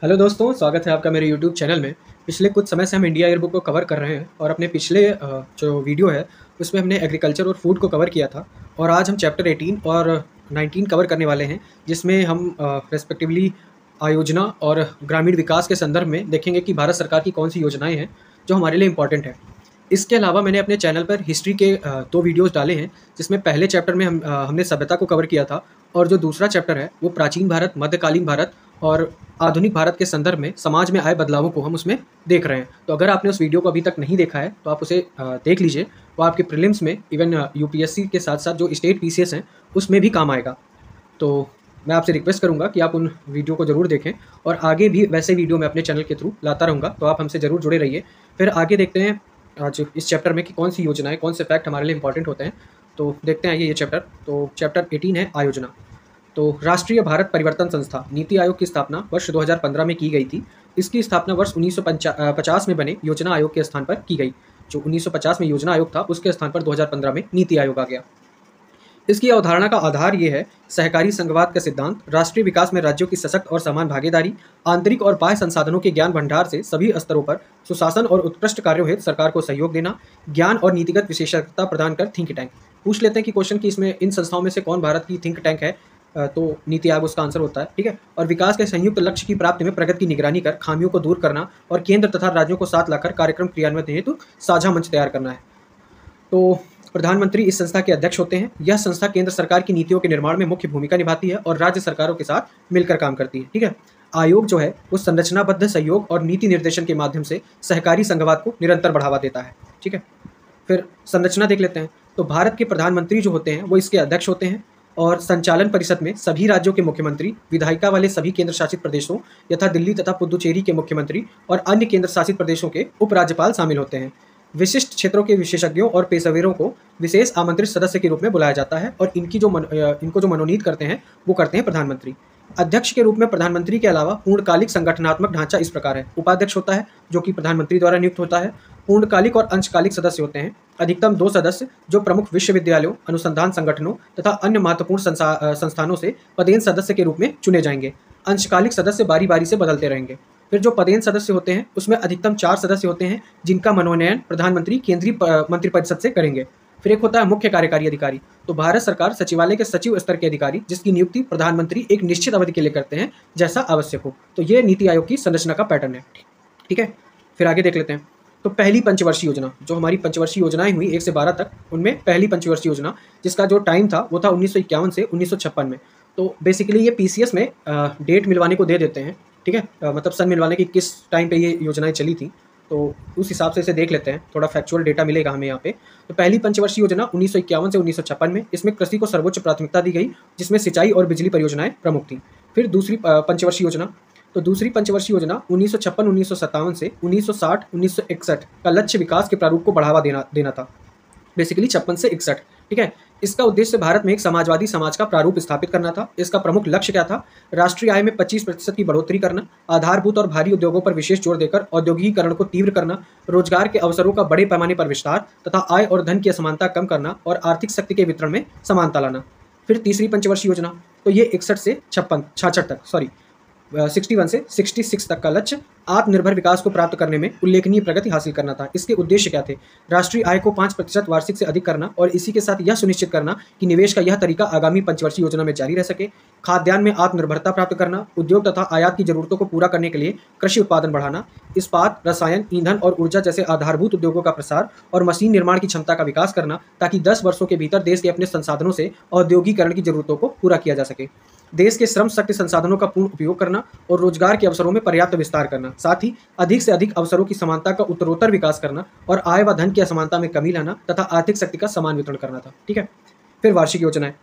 Hello दोस्तों, स्वागत है आपका मेरे यूट्यूब चैनल में। पिछले कुछ समय से हम इंडिया ईयरबुक को कवर कर रहे हैं और अपने पिछले जो वीडियो है उसमें हमने एग्रीकल्चर और फूड को कवर किया था और आज हम चैप्टर 18 और 19 कवर करने वाले हैं, जिसमें हम रेस्पेक्टिवली आयोजना और ग्रामीण विकास के संदर्भ में देखेंगे कि भारत सरकार की कौन सी योजनाएँ हैं जो हमारे लिए इम्पोर्टेंट है। इसके अलावा मैंने अपने चैनल पर हिस्ट्री के 2 वीडियोज़ डाले हैं, जिसमें पहले चैप्टर में हमने सभ्यता को कवर किया था और जो दूसरा चैप्टर है वो प्राचीन भारत, मध्यकालीन भारत और आधुनिक भारत के संदर्भ में समाज में आए बदलावों को हम उसमें देख रहे हैं। तो अगर आपने उस वीडियो को अभी तक नहीं देखा है तो आप उसे देख लीजिए। वो आपके प्रीलिम्स में इवन यूपीएससी के साथ-साथ जो स्टेट पीसीएस हैं उसमें भी काम आएगा। तो मैं आपसे रिक्वेस्ट करूँगा कि आप उन वीडियो को ज़रूर देखें और आगे भी वैसे वीडियो मैं अपने चैनल के थ्रू लाता रहूँगा, तो आप हमसे ज़रूर जुड़े रहिए। फिर आगे देखते हैं आज इस चैप्टर में कि कौन सी योजनाएँ, कौन से फैक्ट हमारे लिए इंपॉर्टेंट होते हैं। तो देखते हैं आइए ये चैप्टर। तो चैप्टर 18 है आयोजना। तो राष्ट्रीय भारत परिवर्तन संस्था नीति आयोग की स्थापना वर्ष 2015 में की गई थी। इसकी स्थापना वर्ष 1950 में बने योजना आयोग के स्थान पर की गई। जो 1950 में योजना आयोग था उसके स्थान पर 2015 में नीति आयोग आ गया। इसकी अवधारणा का आधार ये है सहकारी संघवाद का सिद्धांत, राष्ट्रीय विकास में राज्यों की सशक्त और समान भागीदारी, आंतरिक और बाह्य संसाधनों के ज्ञान भंडार से सभी स्तरों पर सुशासन और उत्कृष्ट कार्यों हेतु सरकार को सहयोग देना, ज्ञान और नीतिगत विशेषज्ञता प्रदान कर थिंक टैंक। पूछ लेते हैं कि क्वेश्चन कि इसमें इन संस्थाओं में से कौन भारत की थिंक टैंक है। तो नीति आयोग उसका आंसर होता है, ठीक है। और विकास के संयुक्त लक्ष्य की प्राप्ति में प्रगति की निगरानी कर खामियों को दूर करना और केंद्र तथा राज्यों को साथ लाकर कार्यक्रम क्रियान्वित हेतु साझा मंच तैयार करना है। तो प्रधानमंत्री इस संस्था के अध्यक्ष होते हैं। यह संस्था केंद्र सरकार की नीतियों के निर्माण में मुख्य भूमिका निभाती है और राज्य सरकारों के साथ मिलकर काम करती है, ठीक है। आयोग जो है वो संरचनाबद्ध सहयोग और नीति निर्देशन के माध्यम से सहकारी संघवाद को निरंतर बढ़ावा देता है, ठीक है। फिर संरचना देख लेते हैं। तो भारत के प्रधानमंत्री जो होते हैं वो इसके अध्यक्ष होते हैं और संचालन परिषद में सभी राज्यों के मुख्यमंत्री, विधायिका वाले सभी केंद्र शासित प्रदेशों यथा दिल्ली तथा पुदुचेरी के मुख्यमंत्री और अन्य केंद्र शासित प्रदेशों के उपराज्यपाल शामिल होते हैं। विशिष्ट क्षेत्रों के विशेषज्ञों और पेशेवरों को विशेष आमंत्रित सदस्य के रूप में बुलाया जाता है और इनको जो मनोनीत करते हैं वो करते हैं प्रधानमंत्री। अध्यक्ष के रूप में प्रधानमंत्री के अलावा पूर्णकालिक संगठनात्मक ढांचा इस प्रकार है। उपाध्यक्ष होता है जो कि प्रधानमंत्री द्वारा नियुक्त होता है। पूर्णकालिक और अंशकालिक सदस्य होते हैं। अधिकतम 2 सदस्य जो प्रमुख विश्वविद्यालयों, अनुसंधान संगठनों तथा अन्य महत्वपूर्ण संस्थानों से पदेन सदस्य के रूप में चुने जाएंगे। अंशकालिक सदस्य बारी बारी से बदलते रहेंगे। फिर जो पदेन सदस्य होते हैं उसमें अधिकतम 4 सदस्य होते हैं जिनका मनोनयन प्रधानमंत्री केंद्रीय मंत्रिपरिषद से करेंगे। फिर एक होता है मुख्य कार्यकारी अधिकारी। तो भारत सरकार सचिवालय के सचिव स्तर के अधिकारी जिसकी नियुक्ति प्रधानमंत्री एक निश्चित अवधि के लिए करते हैं जैसा आवश्यक हो। तो ये नीति आयोग की संरचना का पैटर्न है, ठीक है। फिर आगे देख लेते हैं। तो पहली पंचवर्षीय योजना, जो हमारी पंचवर्षीय योजनाएं हुई 1 से 12 तक, उनमें पहली पंचवर्षीय योजना जिसका जो टाइम था वो था 1951 से 1956 में। तो बेसिकली ये पीसीएस में डेट मिलवाने को दे देते हैं, ठीक है। मतलब सन मिलवाने की किस टाइम पे ये योजनाएं चली थी, तो उस हिसाब से इसे देख लेते हैं। थोड़ा फैक्चुअल डेटा मिलेगा हमें यहाँ पे। तो पहली पंचवर्षीय योजना 1951 से 1956 में, इसमें कृषि को सर्वोच्च प्राथमिकता दी गई जिसमें सिंचाई और बिजली परियोजनाएं प्रमुख थी। फिर दूसरी पंचवर्षीय योजना, तो दूसरी पंचवर्षीय योजना 1956-1957 से 1960-1961 का लक्ष्य विकास के प्रारूप को बढ़ावा देना था। बेसिकली 56 से 61, ठीक है। इसका उद्देश्य भारत में एक समाजवादी समाज का प्रारूप स्थापित करना था। इसका प्रमुख लक्ष्य क्या था? राष्ट्रीय आय में 25% की बढ़ोतरी करना, आधारभूत और भारी उद्योगों पर विशेष जोर देकर औद्योगिकीकरण को तीव्र करना, रोजगार के अवसरों का बड़े पैमाने पर विस्तार तथा आय और धन की असमानता कम करना और आर्थिक शक्ति के वितरण में समानता लाना। फिर तीसरी पंचवर्षीय योजना, तो ये 61 से 66 तक 61 से 66 तक का लक्ष्य आत्मनिर्भर विकास को प्राप्त करने में उल्लेखनीय प्रगति हासिल करना था। इसके उद्देश्य क्या थे? राष्ट्रीय आय को 5% वार्षिक से अधिक करना और इसी के साथ यह सुनिश्चित करना कि निवेश का यह तरीका आगामी पंचवर्षीय योजना में जारी रह सके। खाद्यान्न में आत्मनिर्भरता प्राप्त करना, उद्योग तथा आयात की जरूरतों को पूरा करने के लिए कृषि उत्पादन बढ़ाना, इस्पात, रसायन, ईंधन और ऊर्जा जैसे आधारभूत उद्योगों का प्रसार और मशीन निर्माण की क्षमता का विकास करना ताकि 10 वर्षों के भीतर देश के अपने संसाधनों से औद्योगिकरण की जरूरतों को पूरा किया जा सके। देश के श्रम शक्ति संसाधनों का पूर्ण उपयोग करना और रोजगार के अवसरों में पर्याप्त विस्तार करना, साथ ही अधिक से अधिक अवसरों की समानता का उत्तरोत्तर विकास करना और आय व धन की असमानता में कमी लाना तथा आर्थिक शक्ति का समान वितरण करना था, ठीक है। फिर वार्षिक योजनाएं,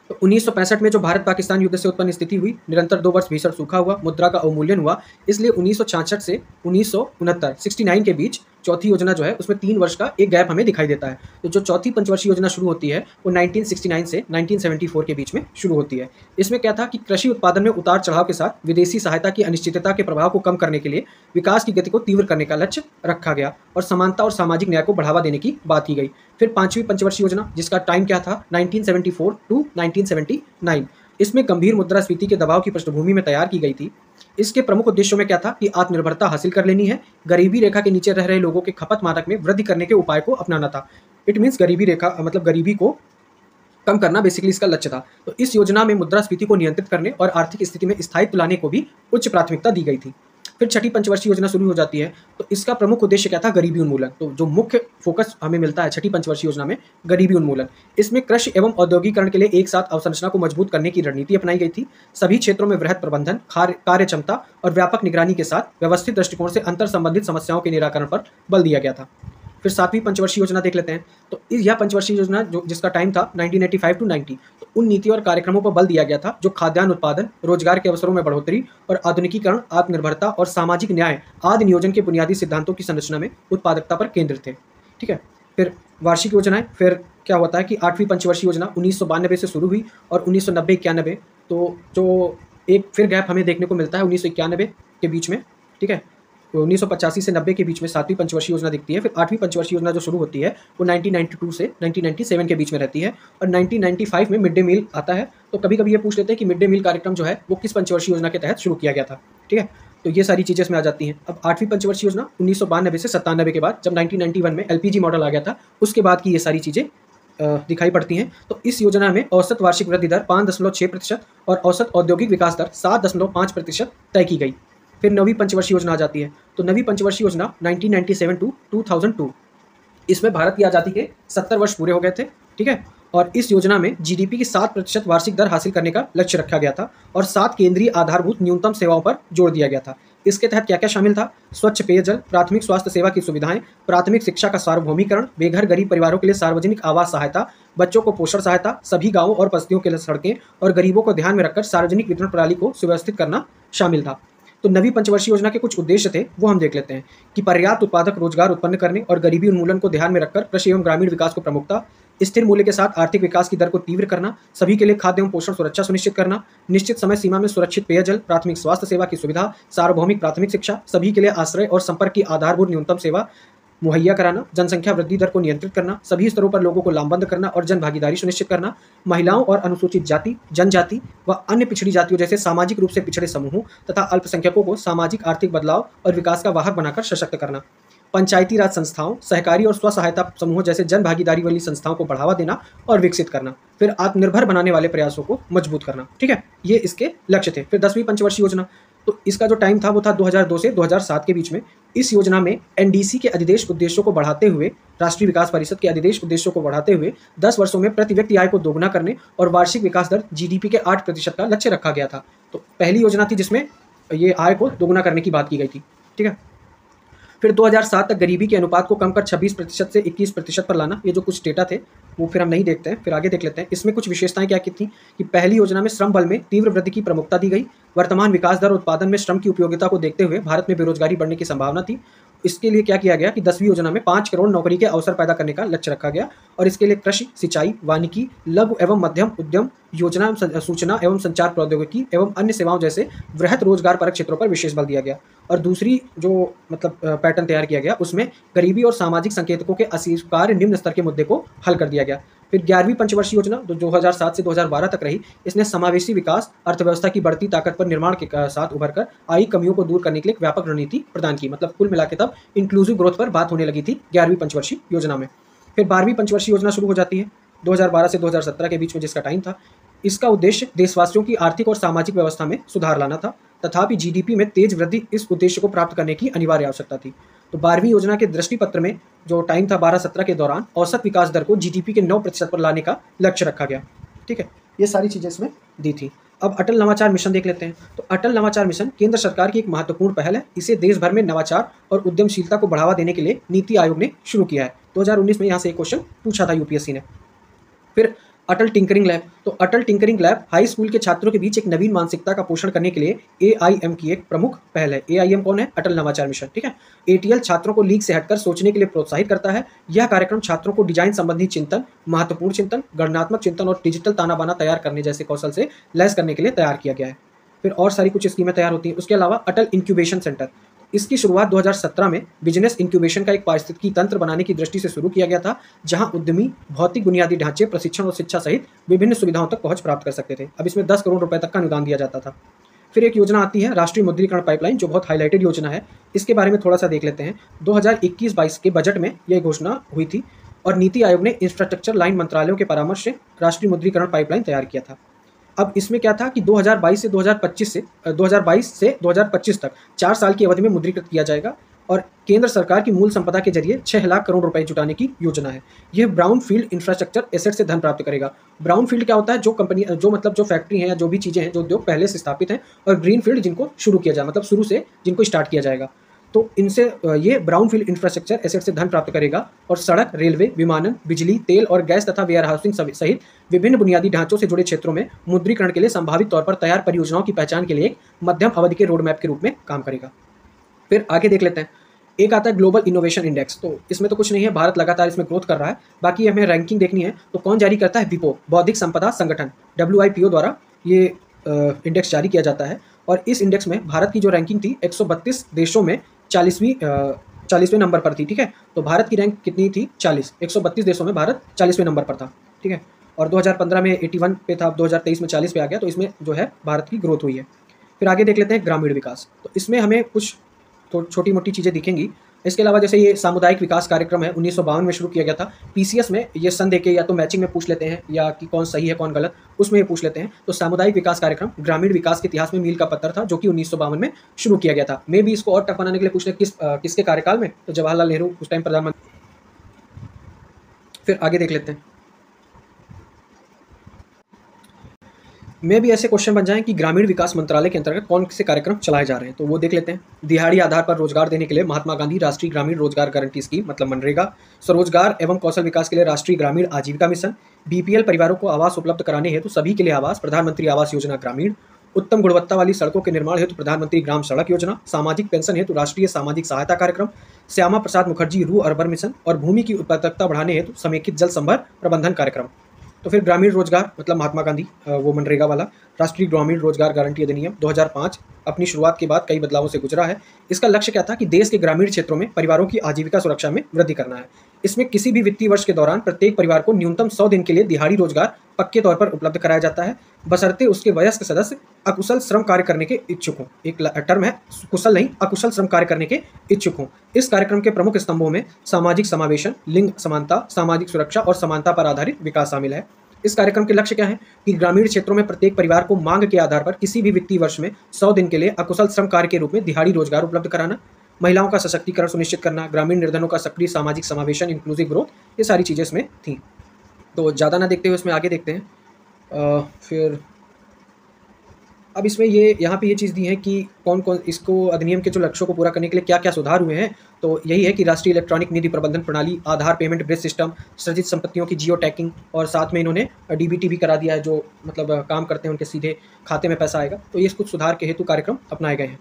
तो 1965 में जो भारत पाकिस्तान युद्ध से उत्पन्न स्थिति हुई, निरंतर 2 वर्ष भीषण सूखा हुआ, मुद्रा का अवमूल्यन हुआ, इसलिए 1966 से 1969 के बीच चौथी योजना जो है उसमें 3 वर्ष का एक गैप हमें दिखाई देता है। तो जो चौथी पंचवर्षीय योजना शुरू होती है वो 1969 से 1974 के बीच में शुरू होती है। इसमें क्या था कि कृषि उत्पादन में उतार चढ़ाव के साथ विदेशी सहायता की अनिश्चितता के प्रभाव को कम करने के लिए विकास की गति को तीव्र करने का लक्ष्य रखा गया और समानता और सामाजिक न्याय को बढ़ावा देने की बात की गई। फिर 5वीं पंचवर्षीय योजना जिसका टाइम क्या था 1974 टू 1979, इसमें गंभीर मुद्रास्फीति के दबाव की पृष्ठभूमि में तैयार की गई थी। इसके प्रमुख उद्देश्यों में क्या था कि आत्मनिर्भरता हासिल कर लेनी है, गरीबी रेखा के नीचे रह रहे लोगों के खपत मानक में वृद्धि करने के उपाय को अपनाना था। इट मीन्स गरीबी रेखा मतलब गरीबी को कम करना बेसिकली इसका लक्ष्य था। तो इस योजना में मुद्रास्फीति को नियंत्रित करने और आर्थिक स्थिति में स्थायित्व लाने को भी उच्च प्राथमिकता दी गई थी। फिर छठी पंचवर्षीय योजना शुरू हो जाती है। तो इसका प्रमुख उद्देश्य क्या था? गरीबी उन्मूलन। तो जो मुख्य फोकस हमें मिलता है छठी पंचवर्षीय योजना में, गरीबी उन्मूलन। इसमें कृषि एवं औद्योगिकरण के लिए एक साथ अवसंरचना को मजबूत करने की रणनीति अपनाई गई थी। सभी क्षेत्रों में वृहद प्रबंधन, कार्य क्षमता और व्यापक निगरानी के साथ व्यवस्थित दृष्टिकोण से अंतर संबंधित समस्याओं के निराकरण पर बल दिया गया था। फिर सातवीं पंचवर्षीय योजना देख लेते हैं। तो यह पंचवर्षीय योजना जिसका टाइम था 1985 टू 90, तो उन नीतियों और कार्यक्रमों पर बल दिया गया था जो खाद्यान्न उत्पादन, रोजगार के अवसरों में बढ़ोतरी और आधुनिकीकरण, आत्मनिर्भरता और सामाजिक न्याय आदि नियोजन के बुनियादी सिद्धांतों की संरचना में उत्पादकता पर केंद्रित थे। ठीक है। फिर वार्षिक योजनाएं। फिर क्या होता है कि आठवीं पंचवर्षीय योजना 1992 से शुरू हुई और 1990-91, तो जो एक फिर गैप हमें देखने को मिलता है 1991 के बीच में। ठीक है। 1985 से 90 के बीच में सातवीं पंचवर्षीय योजना दिखती है। फिर आठवीं पंचवर्षीय योजना जो शुरू होती है वो 1992 से 1997 के बीच में रहती है और 1995 में मिड डे मील आता है। तो कभी कभी ये पूछ लेते हैं कि मिड डे मील कार्यक्रम जो है वो किस पंचवर्षीय योजना के तहत शुरू किया गया था। ठीक है। तो ये सारी चीज़ें इसमें आ जाती हैं। अब आठवीं पंचवर्षीय योजना 1992 से 97 के बाद, जब 1991 में LPG मॉडल आ गया था, उसके बाद की ये सारी चीज़ें दिखाई पड़ती हैं। तो इस योजना में औसत वार्षिक वृद्धि दर 5.6% और औसत औद्योगिक विकास दर 7.5% तय की गई। फिर नवीं पंचवर्षीय योजना आ जाती है। तो नवीं पंचवर्षीय योजना 1997 टू 2002, इसमें भारत की आज़ादी के 70 वर्ष पूरे हो गए थे। ठीक है। और इस योजना में GDP की 7% वार्षिक दर हासिल करने का लक्ष्य रखा गया था और 7 केंद्रीय आधारभूत न्यूनतम सेवाओं पर जोर दिया गया था। इसके तहत क्या क्या शामिल था? स्वच्छ पेयजल, प्राथमिक स्वास्थ्य सेवा की सुविधाएं, प्राथमिक शिक्षा का सार्वभौमिकरण, बेघर गरीब परिवारों के लिए सार्वजनिक आवास सहायता, बच्चों को पोषण सहायता, सभी गांवों और बस्तियों के लिए सड़कें और गरीबों को ध्यान में रखकर सार्वजनिक वितरण प्रणाली को सुव्यवस्थित करना शामिल था। तो नवी पंचवर्षीय योजना के कुछ उद्देश्य थे, वो हम देख लेते हैं कि पर्याप्त उत्पादक रोजगार उत्पन्न करने और गरीबी उन्मूलन को ध्यान में रखकर कृषि एवं ग्रामीण विकास को प्रमुखता, स्थिर मूल्य के साथ आर्थिक विकास की दर को तीव्र करना, सभी के लिए खाद्य एवं पोषण सुरक्षा सुनिश्चित करना, निश्चित समय सीमा में सुरक्षित पेयजल, प्राथमिक स्वास्थ्य सेवा की सुविधा, सार्वभौमिक प्राथमिक शिक्षा, सभी के लिए आश्रय और संपर्क की आधारभूत न्यूनतम सेवा मुहैया कराना, जनसंख्या वृद्धि दर को नियंत्रित करना, सभी स्तरों पर लोगों को लामबंद करना और जन भागीदारी सुनिश्चित करना, महिलाओं और अनुसूचित जाति, जनजाति व अन्य पिछड़ी जातियों जैसे सामाजिक रूप से पिछड़े समूहों तथा अल्पसंख्यकों को सामाजिक आर्थिक बदलाव और विकास का वाहक बनाकर सशक्त करना, पंचायती राज संस्थाओं, सहकारी और स्व सहायता समूहों जैसे जन भागीदारी वाली संस्थाओं को बढ़ावा देना और विकसित करना, फिर आत्मनिर्भर बनाने वाले प्रयासों को मजबूत करना। ठीक है, ये इसके लक्ष्य थे। फिर 10वीं पंचवर्षीय योजना, तो इसका जो टाइम था वो था 2002 से 2007 के बीच में। इस योजना में NDC के अधिदेश उद्देश्यों को बढ़ाते हुए, राष्ट्रीय विकास परिषद के अधिदेश उद्देश्यों को बढ़ाते हुए 10 वर्षों में प्रति व्यक्ति आय को दोगुना करने और वार्षिक विकास दर GDP के 8% का लक्ष्य रखा गया था। तो पहली योजना थी जिसमें ये आय को दोगुना करने की बात की गई थी। ठीक है। फिर 2007 तक गरीबी के अनुपात को कम कर 26% से 21% पर लाना। ये जो कुछ डेटा थे वो फिर हम नहीं देखते हैं, फिर आगे देख लेते हैं। इसमें कुछ विशेषताएं क्या की थी कि पहली योजना में श्रम बल में तीव्र वृद्धि की प्रमुखता दी गई। वर्तमान विकास दर उत्पादन में श्रम की उपयोगिता को देखते हुए भारत में बेरोजगारी बढ़ने की संभावना थी। इसके लिए क्या किया गया कि 10वीं योजना में 5 करोड़ नौकरी के अवसर पैदा करने का लक्ष्य रखा गया और इसके लिए कृषि, सिंचाई, वानिकी, लघु एवं मध्यम उद्यम, योजना, सूचना एवं संचार प्रौद्योगिकी एवं अन्य सेवाओं जैसे वृहद रोजगार परक क्षेत्रों पर विशेष बल दिया गया। और दूसरी जो पैटर्न तैयार किया गया उसमें गरीबी और सामाजिक संकेतकों के अस्वीकार्य निम्न स्तर के मुद्दे को हल कर दिया गया। फिर 11वीं पंचवर्षीय योजना जो 2007 से 2012 तक रही, इसने समावेशी विकास, अर्थव्यवस्था की बढ़ती ताकत पर निर्माण के साथ उभर कर आई कमियों को दूर करने के लिए एक व्यापक रणनीति प्रदान की। मतलब कुल मिला के तब इंक्लूसिव ग्रोथ पर बात होने लगी थी 11वीं पंचवर्षीय योजना में। फिर 12वीं पंचवर्षीय योजना शुरू हो जाती है 2012 से 2017 के बीच में, जिसका टाइम था। इसका उद्देश्य देशवासियों की आर्थिक और सामाजिक व्यवस्था में सुधार लाना था, तथापि GDP में तेज वृद्धि इस उद्देश्य को प्राप्त करने की अनिवार्य आवश्यकता थी। तो 12वीं योजना के दृष्टिपत्र में जो टाइम था 12-17 के दौरान औसत विकास दर को GDP के 9% पर लाने का लक्ष्य रखा गया। ठीक है, ये सारी चीज़ें इसमें दी थी। अब अटल नवाचार मिशन देख लेते हैं। तो अटल नवाचार मिशन केंद्र सरकार की एक महत्वपूर्ण पहल है। इसे देश भर में नवाचार और उद्यमशीलता को बढ़ावा देने के लिए नीति आयोग ने शुरू किया है। 2019 में यहाँ से एक क्वेश्चन पूछा था UPSC ने। फिर अटल टिंकरिंग लैब, तो अटल टिंकरिंग लैब हाई स्कूल के छात्रों के बीच एक नवीन मानसिकता का पोषण करने के लिए AIM की एक प्रमुख पहल है। AIM कौन है? अटल नवाचार मिशन। ठीक है। ATL छात्रों को लीक से हटकर सोचने के लिए प्रोत्साहित करता है। यह कार्यक्रम छात्रों को डिजाइन संबंधी चिंतन, महत्वपूर्ण चिंतन, गणनात्मक चिंतन और डिजिटल ताना बाना तैयार करने जैसे कौशल से लैस करने के लिए तैयार किया गया है। फिर और सारी कुछ स्कीमें तैयार होती हैं। उसके अलावा अटल इंक्यूबेशन सेंटर, इसकी शुरुआत 2017 में बिजनेस इंक्यूबेशन का एक पारिस्थितिकी तंत्र बनाने की दृष्टि से शुरू किया गया था, जहां उद्यमी भौतिक बुनियादी ढांचे, प्रशिक्षण और शिक्षा सहित विभिन्न सुविधाओं तक पहुंच प्राप्त कर सकते थे। अब इसमें 10 करोड़ रुपए तक का अनुदान दिया जाता था। फिर एक योजना आती है राष्ट्रीय मुद्रीकरण पाइपलाइन, जो बहुत हाईलाइटेड योजना है। इसके बारे में थोड़ा सा देख लेते हैं। 2021-22 के बजट में यह घोषणा हुई थी और नीति आयोग ने इंफ्रास्ट्रक्चर लाइन मंत्रालयों के परामर्श से राष्ट्रीय मुद्रीकरण पाइपलाइन तैयार किया था। अब इसमें क्या था कि 2022 से 2025 तक 4 साल की अवधि में मुद्रीकृत किया जाएगा और केंद्र सरकार की मूल संपदा के जरिए 6 लाख करोड़ रुपए जुटाने की योजना है। यह ब्राउन फील्ड इंफ्रास्ट्रक्चर एसेट से धन प्राप्त करेगा। ब्राउन फील्ड क्या होता है? जो कंपनी, जो मतलब जो फैक्ट्री है या जो भी चीज़ें हैं, जो उद्योग पहले से स्थापित हैं, और ग्रीन फील्ड जिनको शुरू किया जाए, मतलब शुरू से जिनको स्टार्ट किया जाएगा। तो इनसे ये ब्राउन फील्ड इंफ्रास्ट्रक्चर एसेट से धन प्राप्त करेगा और सड़क, रेलवे, विमानन, बिजली, तेल और गैस तथा वेयर हाउसिंग सहित विभिन्न बुनियादी ढांचों से जुड़े क्षेत्रों में मुद्रीकरण के लिए संभावित तौर पर तैयार परियोजनाओं की पहचान के लिए एक मध्यम अवधि के रोड मैप के रूप में काम करेगा। फिर आगे देख लेते हैं। एक आता है ग्लोबल इनोवेशन इंडेक्स। तो इसमें तो कुछ नहीं है, भारत लगातार इसमें ग्रोथ कर रहा है। बाकी हमें रैंकिंग देखनी है तो कौन जारी करता है? विपो, बौद्धिक संपदा संगठन, WIPO द्वारा ये इंडेक्स जारी किया जाता है। और इस इंडेक्स में भारत की जो रैंकिंग थी 132 देशों में 40वें नंबर पर थी। ठीक है, तो भारत की रैंक कितनी थी? 40। 132 देशों में भारत 40वें नंबर पर था। ठीक है, और 2015 में 81 पे था, 2023 में 40 पे आ गया। तो इसमें जो है भारत की ग्रोथ हुई है। फिर आगे देख लेते हैं ग्रामीण विकास। तो इसमें हमें कुछ छोटी मोटी चीज़ें दिखेंगी। इसके अलावा जैसे ये सामुदायिक विकास कार्यक्रम है, 1952 में शुरू किया गया था। PCS में ये सन देके या तो मैचिंग में पूछ लेते हैं या कि कौन सही है कौन गलत, उसमें ये पूछ लेते हैं। तो सामुदायिक विकास कार्यक्रम ग्रामीण विकास के इतिहास में मील का पत्थर था, जो कि 1952 में शुरू किया गया था। मे भी इसको और टफ बनाने के लिए पूछ ले किसके कार्यकाल में? तो जवाहरलाल नेहरू उस टाइम प्रधानमंत्री। फिर आगे देख लेते हैं। में भी ऐसे क्वेश्चन बन जाएं कि ग्रामीण विकास मंत्रालय के अंतर्गत कौन से कार्यक्रम चलाए जा रहे हैं, तो वो देख लेते हैं। दिहाड़ी आधार पर रोजगार देने के लिए महात्मा गांधी राष्ट्रीय ग्रामीण रोजगार गारंटी स्कीम, मतलब मनरेगा। स्वरोजगार एवं कौशल विकास के लिए राष्ट्रीय ग्रामीण आजीविका मिशन। BPL परिवारों को आवास उपलब्ध कराने हेतु सभी के लिए आवास, प्रधानमंत्री आवास योजना ग्रामीण। उत्तम गुणवत्ता वाली सड़कों के निर्माण हेतु प्रधानमंत्री ग्राम सड़क योजना। सामाजिक पेंशन हेतु राष्ट्रीय सामाजिक सहायता कार्यक्रम। श्यामा प्रसाद मुखर्जी रू अर्बन मिशन। और भूमि की उत्पादकता बढ़ाने हेतु समेकित जल संभर प्रबंधन कार्यक्रम। तो फिर ग्रामीण रोजगार मतलब महात्मा गांधी, वो मनरेगा वाला। राष्ट्रीय ग्रामीण रोजगार गारंटी अधिनियम 2005 अपनी शुरुआत के बाद कई बदलावों से गुजरा है। इसका लक्ष्य क्या था कि देश के ग्रामीण क्षेत्रों में परिवारों की आजीविका सुरक्षा में वृद्धि करना है। इसमें किसी भी वित्तीय वर्ष के दौरान प्रत्येक परिवार को न्यूनतम 100 दिन के लिए दिहाड़ी रोजगार पक्के तौर पर उपलब्ध कराया जाता है, बशर्ते उसके वयस्क सदस्य अकुशल श्रम कार्य करने के इच्छुक हों। एक टर्म है, कुशल नहीं, अकुशल श्रम कार्य करने के इच्छुक हों। इस कार्यक्रम के प्रमुख स्तंभों में सामाजिक समावेशन, लिंग समानता, सामाजिक सुरक्षा और समानता पर आधारित विकास शामिल है। इस कार्यक्रम के लक्ष्य क्या है कि ग्रामीण क्षेत्रों में प्रत्येक परिवार को मांग के आधार पर किसी भी वित्तीय वर्ष में 100 दिन के लिए अकुशल श्रम कार्य के रूप में दिहाड़ी रोजगार उपलब्ध कराना, महिलाओं का सशक्तिकरण सुनिश्चित करना, ग्रामीण निर्धनों का सक्रिय सामाजिक समावेशन, इंक्लूसिव ग्रोथ, ये सारी चीज़ें इसमें थी। तो ज़्यादा ना देखते हुए इसमें आगे देखते हैं। फिर अब इसमें यहाँ पे ये चीज़ दी है कि कौन कौन इसको अधिनियम के जो लक्ष्यों को पूरा करने के लिए क्या क्या सुधार हुए हैं। तो यही है कि राष्ट्रीय इलेक्ट्रॉनिक निधि प्रबंधन प्रणाली, आधार पेमेंट ब्रिज सिस्टम, सृजित संपत्तियों की जियो टैगिंग, और साथ में इन्होंने DBT भी करा दिया है, जो मतलब काम करते हैं उनके सीधे खाते में पैसा आएगा। तो ये कुछ सुधार के हेतु कार्यक्रम अपनाए गए हैं।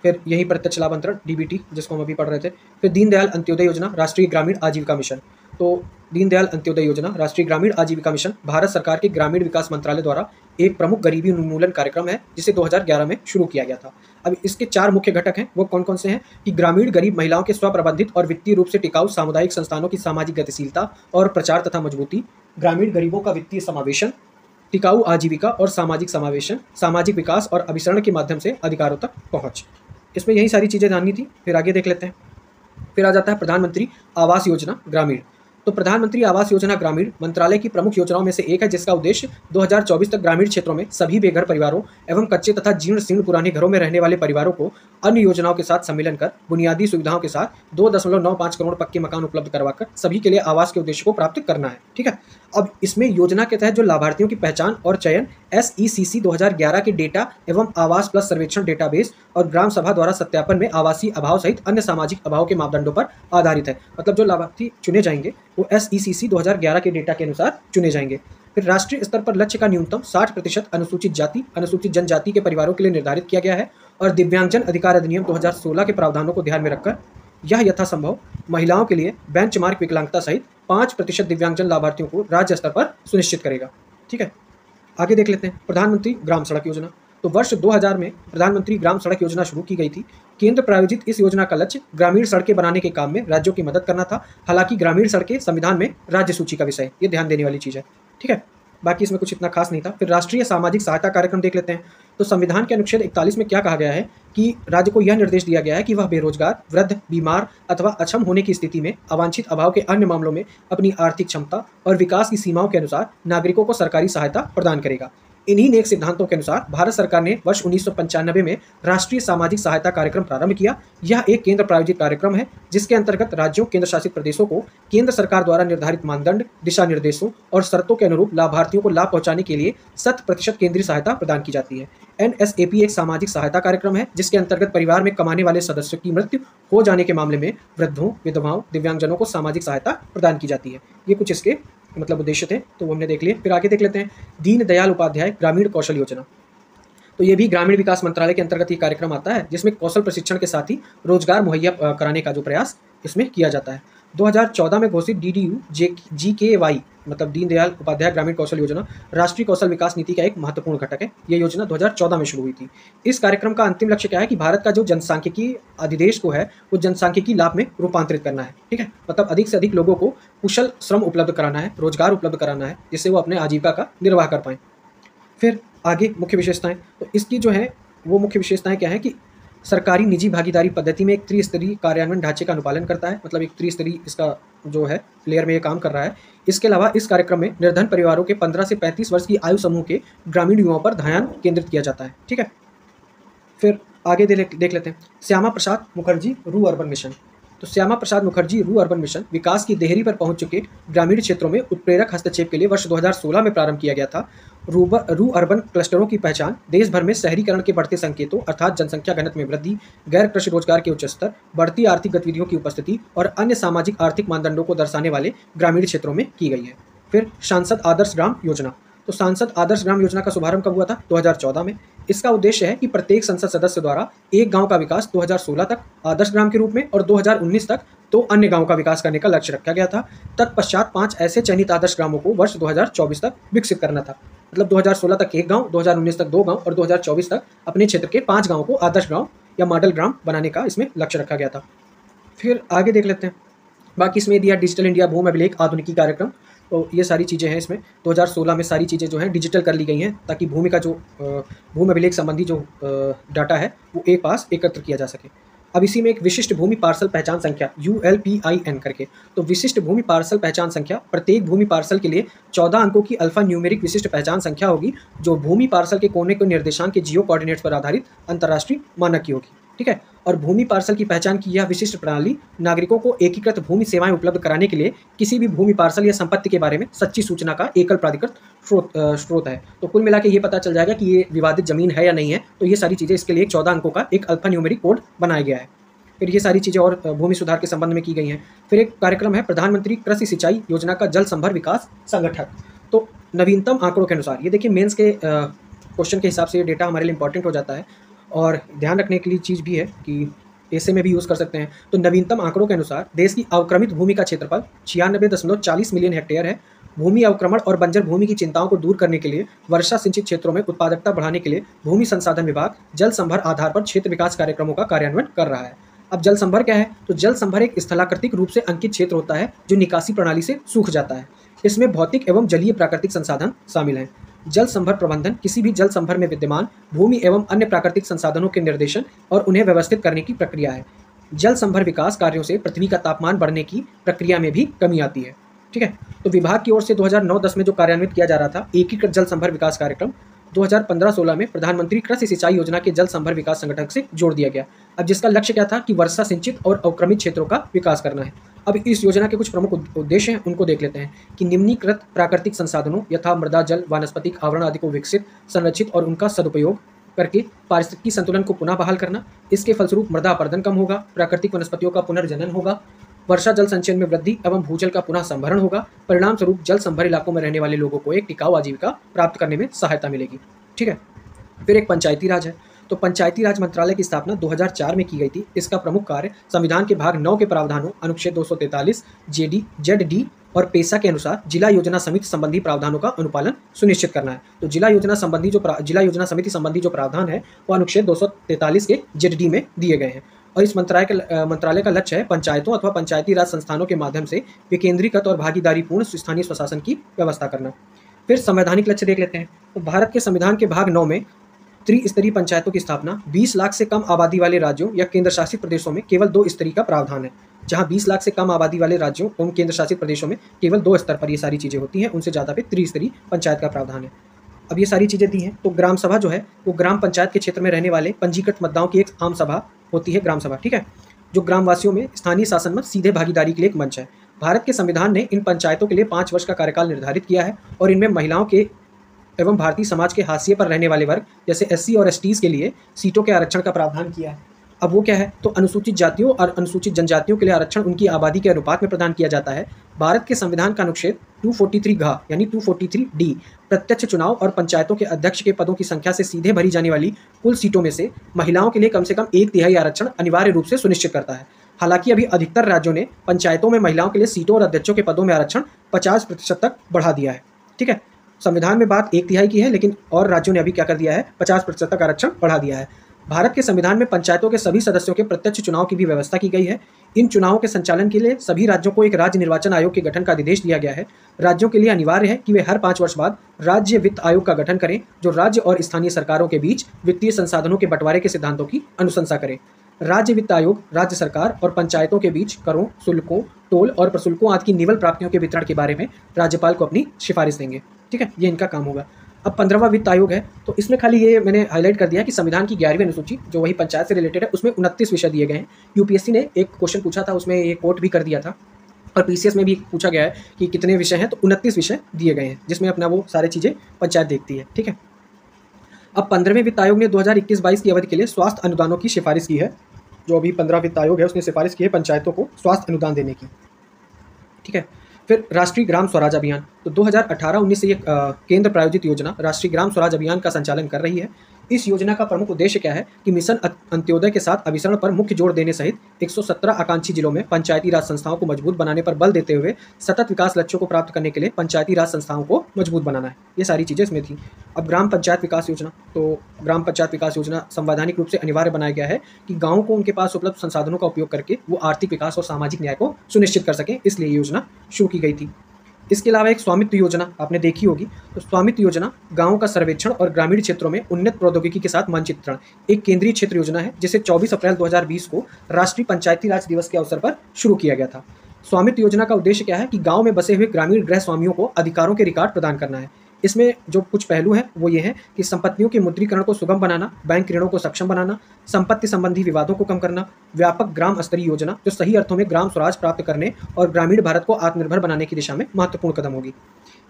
फिर यही प्रत्यक्ष लाभ अंतरण DBT, जिसको हम अभी पढ़ रहे थे। फिर दीनदयाल अंत्योदय योजना, राष्ट्रीय ग्रामीण आजीविका मिशन। तो दीनदयाल अंत्योदय योजना, राष्ट्रीय ग्रामीण आजीविका मिशन भारत सरकार के ग्रामीण विकास मंत्रालय द्वारा एक प्रमुख गरीबी उन्मूलन कार्यक्रम है, जिसे 2011 में शुरू किया गया था। अब इसके 4 मुख्य घटक हैं, वो कौन कौन से हैं कि ग्रामीण गरीब महिलाओं के स्वप्रबंधित और वित्तीय रूप से टिकाऊ सामुदायिक संस्थानों की सामाजिक गतिशीलता और प्रचार तथा मजबूती, ग्रामीण गरीबों का वित्तीय समावेशन, टिकाऊ आजीविका और सामाजिक समावेशन, सामाजिक विकास और अभिसरण के माध्यम से अधिकारों तक पहुँच। इसमें यही सारी चीज़ें जाननी थी। फिर आगे देख लेते हैं। फिर आ जाता है प्रधानमंत्री आवास योजना ग्रामीण। तो प्रधानमंत्री आवास योजना ग्रामीण मंत्रालय की प्रमुख योजनाओं में से एक है, जिसका उद्देश्य 2024 तक ग्रामीण क्षेत्रों में सभी बेघर परिवारों एवं कच्चे तथा जीर्ण शीर्ण पुराने घरों में रहने वाले परिवारों को अन्य योजनाओं के साथ सम्मिलन कर बुनियादी सुविधाओं के साथ 2.95 करोड़ पक्के मकान उपलब्ध करवाकर सभी के लिए आवास के उद्देश्य को प्राप्त करना है। ठीक है, अब इसमें योजना के तहत जो लाभार्थियों की पहचान और चयन SECC 2011 के डेटा एवं आवास प्लस सर्वेक्षण डेटाबेस और ग्राम सभा द्वारा सत्यापन में आवासीय अभाव सहित अन्य सामाजिक अभाव के मापदंडों पर आधारित है। मतलब जो लाभार्थी चुने जाएंगे वो SECC 2011 के डेटा के अनुसार चुने जाएंगे। फिर राष्ट्रीय स्तर पर लक्ष्य का न्यूनतम 60% अनुसूचित जाति, अनुसूचित जनजाति के परिवारों के लिए निर्धारित किया गया है और दिव्यांगजन अधिकार अधिनियम 2016 के प्रावधानों को ध्यान में रखकर यह यथासंभव महिलाओं के लिए बेंचमार्क विकलांगता सहित 5% दिव्यांगजन लाभार्थियों को राज्य स्तर पर सुनिश्चित करेगा। ठीक है, आगे देख लेते हैं। प्रधानमंत्री ग्राम सड़क योजना। तो वर्ष 2000 में प्रधानमंत्री ग्राम सड़क योजना शुरू की गई थी। केंद्र प्रायोजित इस योजना का लक्ष्य ग्रामीण सड़कें बनाने के काम में राज्यों की मदद करना था। हालांकि ग्रामीण सड़कें संविधान में राज्य सूची का विषय है, ये ध्यान देने वाली चीज़ है। ठीक है, बाकी इसमें कुछ इतना खास नहीं था। फिर राष्ट्रीय सामाजिक सहायता कार्यक्रम देख लेते हैं। तो संविधान के अनुच्छेद 41 में क्या कहा गया है कि राज्य को यह निर्देश दिया गया है कि वह बेरोजगार, वृद्ध, बीमार अथवा अक्षम होने की स्थिति में अवांछित अभाव के अन्य मामलों में अपनी आर्थिक क्षमता और विकास की सीमाओं के अनुसार नागरिकों को सरकारी सहायता प्रदान करेगा। इन्हीं नेक सिद्धांतों के अनुसार भारत सरकार ने वर्ष 1995 में राष्ट्रीय सामाजिक सहायता कार्यक्रम प्रारंभ किया। यह एक केंद्र प्रायोजित कार्यक्रम है जिसके अंतर्गत राज्यों, केंद्र शासित प्रदेशों को केंद्र सरकार द्वारा निर्धारित मानदंड, दिशा निर्देशों और शर्तों के अनुरूप लाभार्थियों को लाभ पहुंचाने के लिए 100% केंद्रीय सहायता प्रदान की जाती है। NSAP एक सामाजिक सहायता कार्यक्रम है जिसके अंतर्गत परिवार में कमाने वाले सदस्यों की मृत्यु हो जाने के मामले में वृद्धों, विधवाओं, दिव्यांगजनों को सामाजिक सहायता प्रदान की जाती है। ये कुछ इसके मतलब उद्देश्य थे, तो वो हमने देख लिए। फिर आगे देख लेते हैं दीन दयाल उपाध्याय ग्रामीण कौशल योजना। तो ये भी ग्रामीण विकास मंत्रालय के अंतर्गत ये कार्यक्रम आता है जिसमें कौशल प्रशिक्षण के साथ ही रोजगार मुहैया कराने का जो प्रयास इसमें किया जाता है। 2014 में घोषित DDU-GKY मतलब दीनदयाल उपाध्याय ग्रामीण कौशल योजना राष्ट्रीय कौशल विकास नीति का एक महत्वपूर्ण घटक है। ये योजना 2014 में शुरू हुई थी। इस कार्यक्रम का अंतिम लक्ष्य क्या है कि भारत का जो जनसांख्यिकी अधिदेश को है वो जनसांख्यिकी लाभ में रूपांतरित करना है। ठीक है, मतलब अधिक से अधिक लोगों को कुशल श्रम उपलब्ध कराना है, रोजगार उपलब्ध कराना है, जिससे वो अपने आजीविका का निर्वाह कर पाएँ। फिर आगे मुख्य विशेषताएं, तो इसकी जो है वो मुख्य विशेषताएं क्या है कि सरकारी निजी भागीदारी पद्धति में एक त्रिस्तरीय कार्यान्वयन ढांचे का अनुपालन करता है, मतलब एक त्रिस्तरीय इसका जो है लेयर में ये काम कर रहा है। इसके अलावा इस कार्यक्रम में निर्धन परिवारों के 15 से 35 वर्ष की आयु समूह के ग्रामीण युवाओं पर ध्यान केंद्रित किया जाता है। ठीक है, फिर आगे देख लेते हैं श्यामा प्रसाद मुखर्जी रू अर्बन मिशन। तो श्यामा प्रसाद मुखर्जी रू अर्बन मिशन विकास की देहरी पर पहुंच चुके ग्रामीण क्षेत्रों में उत्प्रेरक हस्तक्षेप के लिए वर्ष 2016 में प्रारंभ किया गया था। रू अर्बन क्लस्टरों की पहचान देश भर में शहरीकरण के बढ़ते संकेतों अर्थात जनसंख्या घनत्व में वृद्धि, गैर कृषि रोजगार के उच्च स्तर, बढ़ती आर्थिक गतिविधियों की उपस्थिति और अन्य सामाजिक आर्थिक मानदंडों को दर्शाने वाले ग्रामीण क्षेत्रों में की गई है। फिर सांसद आदर्श ग्राम योजना। तो सांसद आदर्श ग्राम योजना का शुभारंभ कब हुआ था? 2014 में। इसका उद्देश्य है कि प्रत्येक संसद सदस्य द्वारा एक गांव का विकास 2016 तक आदर्श ग्राम के रूप में और 2019 तक 2 अन्य गांव का विकास करने का लक्ष्य रखा गया था। तत्पश्चात 5 ऐसे चयनित आदर्श ग्रामों को वर्ष 2024 तक विकसित करना था। मतलब 2016 तक 1 गांव, 2019 तक 2 गांव और 2024 तक अपने क्षेत्र के 5 गांवों को आदर्श गांव या मॉडल ग्राम बनाने का इसमें लक्ष्य रखा गया था। फिर आगे देख लेते हैं, बाकी इसमें दिया डिजिटल इंडिया भूमि अभिलेख आधुनिकी कार्यक्रम। तो ये सारी चीज़ें हैं इसमें 2016 में सारी चीज़ें जो हैं डिजिटल कर ली गई हैं ताकि भूमि का जो भूमि अभिलेख संबंधी जो डाटा है वो एक पास एकत्र किया जा सके। अब इसी में एक विशिष्ट भूमि पार्सल पहचान संख्या ULPIN करके, तो विशिष्ट भूमि पार्सल पहचान संख्या प्रत्येक भूमि पार्सल के लिए 14 अंकों की अल्फा न्यूमेरिक विशिष्ट पहचान संख्या होगी जो भूमि पार्सल के कोने के निर्देशांक के जियो कोऑर्डिनेट्स पर आधारित अंतर्राष्ट्रीय मानक की होगी। ठीक है, और भूमि पार्सल की पहचान की यह विशिष्ट प्रणाली नागरिकों को एकीकृत भूमि सेवाएं उपलब्ध कराने के लिए किसी भी भूमि पार्सल या संपत्ति के बारे में सच्ची सूचना का एकल प्राधिकृत स्रोत है। तो कुल मिला के ये पता चल जाएगा कि ये विवादित जमीन है या नहीं है। तो ये सारी चीज़ें इसके लिए 14 अंकों का एक अल्फा न्यूमेरिक कोड बनाया गया है। फिर ये सारी चीज़ें और भूमि सुधार के संबंध में की गई हैं। फिर एक कार्यक्रम है प्रधानमंत्री कृषि सिंचाई योजना का जल संभर विकास संगठक। तो नवीनतम आंकड़ों के अनुसार, ये देखिए मेंस के क्वेश्चन के हिसाब से ये डेटा हमारे लिए इंपॉर्टेंट हो जाता है और ध्यान रखने के लिए चीज़ भी है कि ऐसे में भी यूज़ कर सकते हैं। तो नवीनतम आंकड़ों के अनुसार देश की अवक्रमित भूमि का क्षेत्रफल 96.40 मिलियन हेक्टेयर है। भूमि अवक्रमण और बंजर भूमि की चिंताओं को दूर करने के लिए वर्षा सिंचित क्षेत्रों में उत्पादकता बढ़ाने के लिए भूमि संसाधन विभाग जल संभर आधार पर क्षेत्र विकास कार्यक्रमों का कार्यान्वयन कर रहा है। अब जल संभर क्या है? तो जल संभर एक स्थलाकृतिक रूप से अंकित क्षेत्र होता है जो निकासी प्रणाली से सूख जाता है। इसमें भौतिक एवं जलीय प्राकृतिक संसाधन शामिल हैं। जल संभर प्रबंधन किसी भी जल संभर में विद्यमान भूमि एवं अन्य प्राकृतिक संसाधनों के निर्देशन और उन्हें व्यवस्थित करने की प्रक्रिया है। जल संभर विकास कार्यों से पृथ्वी का तापमान बढ़ने की प्रक्रिया में भी कमी आती है। ठीक है, तो विभाग की ओर से 2009-10 में जो कार्यान्वित किया जा रहा था एकीकृत जल संभर विकास कार्यक्रम 2015-16 में प्रधानमंत्री कृषि सिंचाई योजना के जल संभर विकास संगठन से जोड़ दिया गया। अब जिसका लक्ष्य क्या था कि वर्षा सिंचित और अवक्रमित क्षेत्रों का विकास करना है। अब इस योजना के कुछ प्रमुख उद्देश्य हैं, उनको देख लेते हैं कि निम्नीकृत प्राकृतिक संसाधनों यथा मृदा, जल, वानस्पतिक आवरण आदि को विकसित, संरक्षित और उनका सदुपयोग करके पारिस्थितिकी संतुलन को पुनः बहाल करना। इसके फलस्वरूप मृदा अपरदन कम होगा, प्राकृतिक वनस्पतियों का पुनर्जनन होगा, वर्षा जल संचयन में वृद्धि एवं भूजल का पुनः संभरण होगा। परिणाम स्वरूप जल संभर इलाकों में रहने वाले लोगों को एक टिकाऊ आजीविका प्राप्त करने में सहायता मिलेगी। ठीक है, फिर एक पंचायती राज है। तो पंचायती राज मंत्रालय की स्थापना 2004 में की गई थी। इसका प्रमुख कार्य संविधान के भाग 9 के प्रावधानों अनुच्छेद 243 ZD और पेशा के अनुसार जिला योजना समिति संबंधी प्रावधानों का अनुपालन सुनिश्चित करना है। तो जिला योजना समिति संबंधी जो प्रावधान है वो अनुच्छेद 243 के जेड में दिए गए हैं। और इस मंत्रालय का लक्ष्य है पंचायतों अथवा पंचायती राज संस्थानों के माध्यम से विकेंद्रीकृत और भागीदारीपूर्ण स्थानीय स्वशासन की व्यवस्था करना। फिर संवैधानिक लक्ष्य देख लेते हैं। तो भारत के संविधान के भाग 9 में त्रिस्तरीय पंचायतों की स्थापना 20 लाख से कम आबादी वाले राज्यों या केंद्र शासित प्रदेशों में केवल 2 स्तरीय का प्रावधान है। जहां 20 लाख से कम आबादी वाले राज्यों एवं केंद्र शासित प्रदेशों में केवल 2 स्तर पर ये सारी चीज़ें होती हैं, उनसे ज़्यादा पे त्रिस्तरीय पंचायत का प्रावधान है। अब ये सारी चीज़ें दी हैं तो ग्राम सभा जो है वो ग्राम पंचायत के क्षेत्र में रहने वाले पंजीकृत मतदाताओं की एक आम सभा होती है, ग्राम सभा, ठीक है, जो ग्रामवासियों में स्थानीय शासन में सीधे भागीदारी के लिए एक मंच है। भारत के संविधान ने इन पंचायतों के लिए 5 वर्ष का कार्यकाल निर्धारित किया है और इनमें महिलाओं के एवं भारतीय समाज के हाशिए पर रहने वाले वर्ग जैसे एससी और एसटीज़ के लिए सीटों के आरक्षण का प्रावधान किया है। अब वो क्या है, तो अनुसूचित जातियों और अनुसूचित जनजातियों के लिए आरक्षण उनकी आबादी के अनुपात में प्रदान किया जाता है। भारत के संविधान का अनुच्छेद 243 घ यानी 243 डी प्रत्यक्ष चुनाव और पंचायतों के अध्यक्ष के पदों की संख्या से सीधे भरी जाने वाली कुल सीटों में से महिलाओं के लिए कम से कम 1/3 आरक्षण अनिवार्य रूप से सुनिश्चित करता है। हालांकि अभी अधिकतर राज्यों ने पंचायतों में महिलाओं के लिए सीटों और अध्यक्षों के पदों में आरक्षण 50% तक बढ़ा दिया है। ठीक है, संविधान में बात 1/3 की है, लेकिन और राज्यों ने अभी क्या कर दिया है, 50% तक आरक्षण बढ़ा दिया है। भारत के संविधान में पंचायतों के सभी सदस्यों के प्रत्यक्ष चुनाव की भी व्यवस्था की गई है। इन चुनावों के संचालन के लिए सभी राज्यों को एक राज्य निर्वाचन आयोग के गठन का निर्देश दिया गया है। राज्यों के लिए अनिवार्य है कि वे हर 5 वर्ष बाद राज्य वित्त आयोग का गठन करें, जो राज्य और स्थानीय सरकारों के बीच वित्तीय संसाधनों के बंटवारे के सिद्धांतों की अनुशंसा करे। राज्य वित्त आयोग राज्य सरकार और पंचायतों के बीच करों, शुल्कों, टोल और प्रशुल्कों आदि की निवल प्राप्तियों के वितरण के बारे में राज्यपाल को अपनी सिफारिश देंगे। ठीक है, ये इनका काम होगा। अब 15वां वित्त आयोग है, तो इसमें खाली ये मैंने हाईलाइट कर दिया कि संविधान की 11वीं अनुसूची जो वही पंचायत से रिलेटेड है उसमें 29 विषय दिए गए हैं। यूपीएससी ने एक क्वेश्चन पूछा था, उसमें ये कोट भी कर दिया था, और पीसीएस में भी पूछा गया है कि कितने विषय हैं, तो 29 विषय दिए गए हैं, जिसमें अपना वो सारी चीज़ें पंचायत देखती है। ठीक है, अब 15वें वित्त आयोग ने 2021-22 की अवधि के लिए स्वास्थ्य अनुदानों की सिफारिश की है। जो अभी 15 वित्त आयोग है उसने सिफारिश की है पंचायतों को स्वास्थ्य अनुदान देने की। ठीक है, फिर राष्ट्रीय ग्राम स्वराज अभियान, तो 2018-19 से ये केंद्र प्रायोजित योजना राष्ट्रीय ग्राम स्वराज अभियान का संचालन कर रही है। इस योजना का प्रमुख उद्देश्य क्या है कि मिशन अंत्योदय के साथ अभिसरण पर मुख्य जोर देने सहित 117 आकांक्षी जिलों में पंचायती राज संस्थाओं को मजबूत बनाने पर बल देते हुए सतत विकास लक्ष्यों को प्राप्त करने के लिए पंचायती राज संस्थाओं को मजबूत बनाना है। ये सारी चीज़ें इसमें थी। अब ग्राम पंचायत विकास योजना, तो ग्राम पंचायत विकास योजना संवैधानिक रूप से अनिवार्य बनाया गया है कि गाँव को उनके पास उपलब्ध संसाधनों का उपयोग करके वो आर्थिक विकास और सामाजिक न्याय को सुनिश्चित कर सकें, इसलिए योजना शुरू की गई थी। इसके अलावा एक स्वामित्व योजना आपने देखी होगी, तो स्वामित्व योजना गांवों का सर्वेक्षण और ग्रामीण क्षेत्रों में उन्नत प्रौद्योगिकी के साथ मानचित्रण एक केंद्रीय क्षेत्र योजना है, जिसे 24 अप्रैल 2020 को राष्ट्रीय पंचायती राज दिवस के अवसर पर शुरू किया गया था। स्वामित्व योजना का उद्देश्य क्या है कि गाँव में बसे हुए ग्रामीण गृह स्वामियों को अधिकारों के रिकॉर्ड प्रदान करना है। इसमें जो कुछ पहलू हैं वो ये हैं कि संपत्तियों के मुद्रीकरण को सुगम बनाना, बैंक ऋणों को सक्षम बनाना, संपत्ति संबंधी विवादों को कम करना, व्यापक ग्राम स्तरीय योजना जो सही अर्थों में ग्राम स्वराज प्राप्त करने और ग्रामीण भारत को आत्मनिर्भर बनाने की दिशा में महत्वपूर्ण कदम होगी।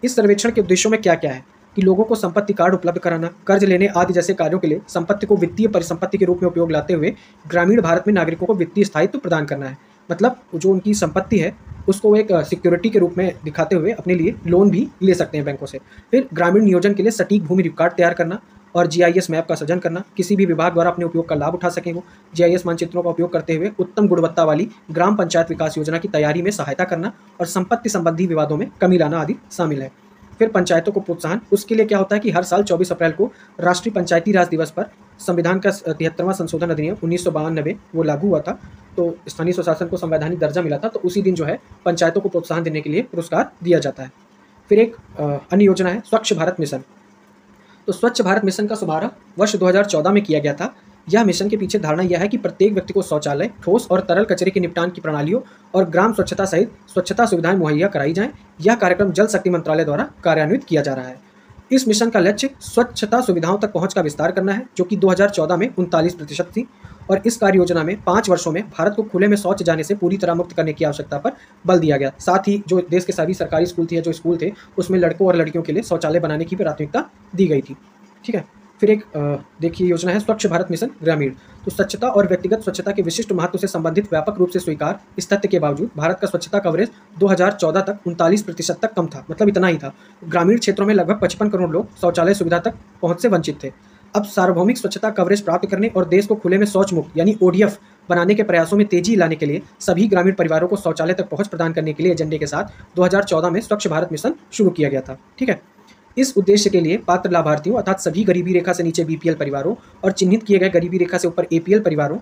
इस सर्वेक्षण के उद्देश्यों में क्या क्या है कि लोगों को संपत्ति कार्ड उपलब्ध कराना, कर्ज लेने आदि जैसे कार्यों के लिए संपत्ति को वित्तीय परिसंपत्ति के रूप में उपयोग लाते हुए ग्रामीण भारत में नागरिकों को वित्तीय स्थायित्व प्रदान करना है। मतलब जो उनकी संपत्ति है उसको एक सिक्योरिटी के रूप में दिखाते हुए अपने लिए लोन भी ले सकते हैं बैंकों से। फिर ग्रामीण नियोजन के लिए सटीक भूमि रिकॉर्ड तैयार करना और जीआईएस मैप का सृजन करना, किसी भी विभाग द्वारा अपने उपयोग का लाभ उठा सकें वो जीआईएस मानचित्रों का उपयोग करते हुए उत्तम गुणवत्ता वाली ग्राम पंचायत विकास योजना की तैयारी में सहायता करना और संपत्ति संबंधी विवादों में कमी लाना आदि शामिल है। फिर पंचायतों को प्रोत्साहन, उसके लिए क्या होता है कि हर साल 24 अप्रैल को राष्ट्रीय पंचायती राज दिवस पर संविधान का 73वां संशोधन अधिनियम 1992 वो लागू हुआ था, तो स्थानीय स्वशासन को संवैधानिक दर्जा मिला था, तो उसी दिन जो है पंचायतों को प्रोत्साहन देने के लिए पुरस्कार दिया जाता है। फिर एक अन्य योजना है स्वच्छ भारत मिशन। तो स्वच्छ भारत मिशन का शुभारंभ वर्ष 2014 में किया गया था। यह मिशन के पीछे धारणा यह है कि प्रत्येक व्यक्ति को शौचालय, ठोस और तरल कचरे के निपटान की प्रणालियों और ग्राम स्वच्छता सहित स्वच्छता सुविधाएं मुहैया कराई जाएं। यह कार्यक्रम जल शक्ति मंत्रालय द्वारा कार्यान्वित किया जा रहा है। इस मिशन का लक्ष्य स्वच्छता सुविधाओं तक पहुंच का विस्तार करना है, जो कि 2014 में 39% थी, और इस कार्य योजना में 5 वर्षों में भारत को खुले में शौच जाने से पूरी तरह मुक्त करने की आवश्यकता पर बल दिया गया। साथ ही जो देश के सभी सरकारी स्कूल थे, जो स्कूल थे, उसमें लड़कों और लड़कियों के लिए शौचालय बनाने की प्राथमिकता दी गई थी। ठीक है, फिर एक देखिए योजना है स्वच्छ भारत मिशन ग्रामीण। तो स्वच्छता और व्यक्तिगत स्वच्छता के विशिष्ट महत्व से संबंधित व्यापक रूप से स्वीकार इस तथ्य के बावजूद भारत का स्वच्छता कवरेज 2014 तक 39% तक कम था, मतलब इतना ही था। ग्रामीण क्षेत्रों में लगभग 55 करोड़ लोग शौचालय सुविधा तक पहुंच से वंचित थे। अब सार्वभौमिक स्वच्छता कवरेज प्राप्त करने और देश को खुले में शौच मुक्त यानी ओडीएफ बनाने के प्रयासों में तेजी लाने के लिए सभी ग्रामीण परिवारों को शौचालय तक पहुंच प्रदान करने के लिए एजेंडे के साथ 2014 में स्वच्छ भारत मिशन शुरू किया गया था। ठीक है। इस उद्देश्य के लिए पात्र लाभार्थियों अर्थात सभी गरीबी रेखा से नीचे बीपीएल परिवारों और चिन्हित किए गए गरीबी रेखा से ऊपर एपीएल परिवारों,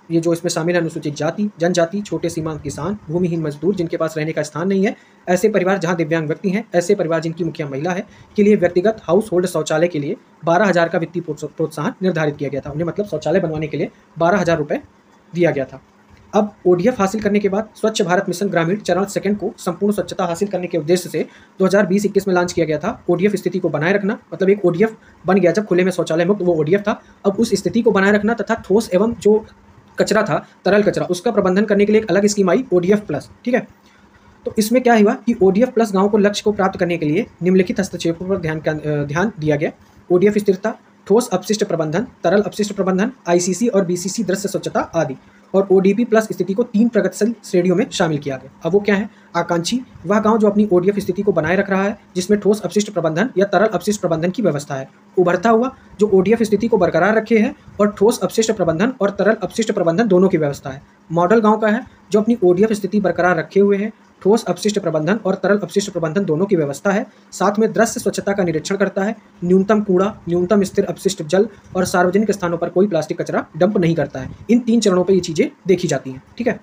ये जो इसमें शामिल है अनुसूचित जाति, जनजाति, छोटे सीमांत किसान, भूमिहीन मजदूर जिनके पास रहने का स्थान नहीं है, ऐसे परिवार जहां दिव्यांग व्यक्ति हैं, ऐसे परिवार जिनकी मुखिया महिला है, के लिए व्यक्तिगत हाउस होल्ड शौचालय के लिए 12,000 का वित्तीय प्रोत्साहन निर्धारित किया गया था। उन्हें मतलब शौचालय बनवाने के लिए 12,000 रुपये दिया गया था। अब ओडीएफ हासिल करने के बाद स्वच्छ भारत मिशन ग्रामीण चरण सेकंड को संपूर्ण स्वच्छता हासिल करने के उद्देश्य से 2020-21 में लॉन्च किया गया था। ओडीएफ स्थिति को बनाए रखना, मतलब एक ओडीएफ बन गया जब खुले में शौचालय मुक्त, वो ओडीएफ था। अब उस स्थिति को बनाए रखना तथा ठोस एवं जो कचरा था, तरल कचरा, उसका प्रबंधन करने के लिए एक अलग स्कीम आई ओडीएफ प्लस। ठीक है। तो इसमें क्या हुआ कि ओडीएफ प्लस गाँव को लक्ष्य को प्राप्त करने के लिए निम्नलिखित हस्तक्षेपों पर ध्यान दिया गया। ओडीएफ स्थिरता, ठोस अपशिष्ट प्रबंधन, तरल अपशिष्ट प्रबंधन, आईसीसी और बीसीसी दृश्य स्वच्छता आदि। और ओडीपी प्लस स्थिति को 3 प्रगतिशील श्रेणियों में शामिल किया गया। अब वो क्या है? आकांक्षी, वह गांव जो अपनी ओडीएफ स्थिति को बनाए रख रहा है, जिसमें ठोस अपशिष्ट प्रबंधन या तरल अपशिष्ट प्रबंधन की व्यवस्था है। उभरता हुआ, जो ओडीएफ स्थिति को बरकरार रखे है और ठोस अपशिष्ट प्रबंधन और तरल अपशिष्ट प्रबंधन दोनों की व्यवस्था है। मॉडल गाँव का है, जो अपनी ओडीएफ स्थिति बरकरार रखे हुए है, ठोस अपशिष्ट प्रबंधन और तरल अपशिष्ट प्रबंधन दोनों की व्यवस्था है, साथ में दृश्य स्वच्छता का निरीक्षण करता है, न्यूनतम कूड़ा, न्यूनतम स्थिर अपशिष्ट जल और सार्वजनिक स्थानों पर कोई प्लास्टिक कचरा डंप नहीं करता है। इन 3 चरणों पर ये चीज़ें देखी जाती हैं। ठीक है।